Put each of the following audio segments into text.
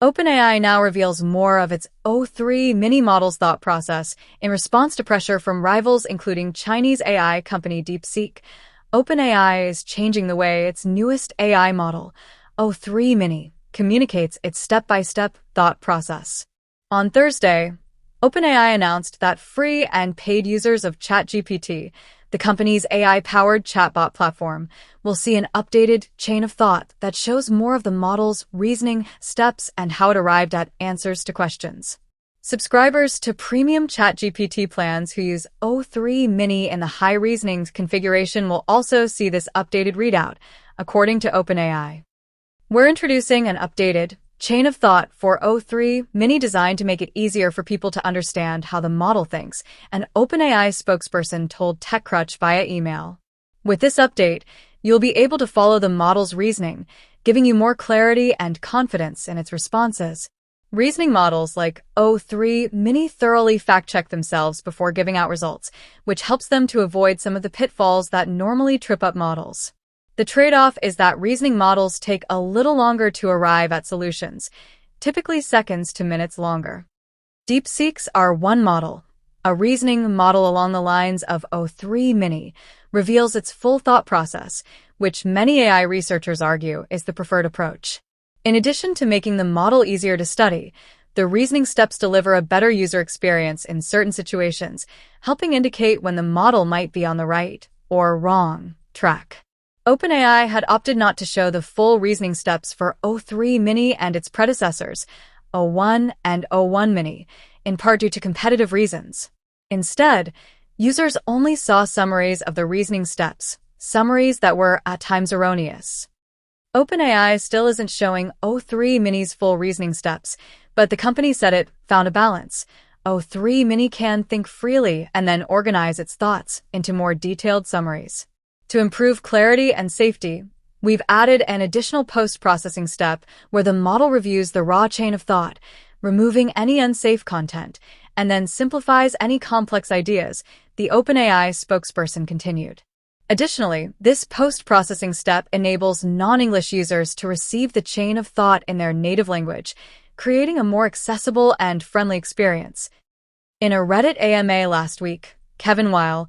OpenAI now reveals more of its o3-mini model's thought process in response to pressure from rivals including Chinese AI company DeepSeek. OpenAI is changing the way its newest AI model, o3-mini, communicates its step-by-step thought process. On Thursday, OpenAI announced that free and paid users of ChatGPT, the company's AI-powered chatbot platform, will see an updated chain of thought that shows more of the model's reasoning, steps, and how it arrived at answers to questions. Subscribers to premium ChatGPT plans who use o3-mini in the high reasoning configuration will also see this updated readout, according to OpenAI. We're introducing an updated chain of thought for o3-mini designed to make it easier for people to understand how the model thinks, an OpenAI spokesperson told TechCrunch via email. With this update, you'll be able to follow the model's reasoning, giving you more clarity and confidence in its responses. Reasoning models like o3-mini thoroughly fact-check themselves before giving out results, which helps them to avoid some of the pitfalls that normally trip up models. The trade-off is that reasoning models take a little longer to arrive at solutions, typically seconds to minutes longer. DeepSeek's R1 model, a reasoning model along the lines of o3-mini, reveals its full thought process, which many AI researchers argue is the preferred approach. In addition to making the model easier to study, the reasoning steps deliver a better user experience in certain situations, helping indicate when the model might be on the right or wrong track. OpenAI had opted not to show the full reasoning steps for o3-mini and its predecessors, o1 and o1-mini, in part due to competitive reasons. Instead, users only saw summaries of the reasoning steps, summaries that were at times erroneous. OpenAI still isn't showing o3-mini's full reasoning steps, but the company said it found a balance. o3-mini can think freely and then organize its thoughts into more detailed summaries. To improve clarity and safety, we've added an additional post-processing step where the model reviews the raw chain of thought, removing any unsafe content, and then simplifies any complex ideas, the OpenAI spokesperson continued. Additionally, this post-processing step enables non-English users to receive the chain of thought in their native language, creating a more accessible and friendly experience. In a Reddit AMA last week, Kevin Weil,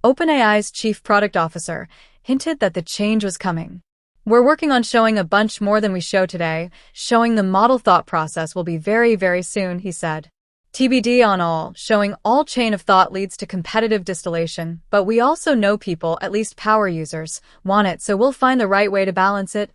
OpenAI's chief product officer, hinted that the change was coming. We're working on showing a bunch more than we show today. Showing the model thought process will be very, very soon, he said. TBD on all, showing all chain of thought leads to competitive distillation, but we also know people, at least power users, want it, so we'll find the right way to balance it.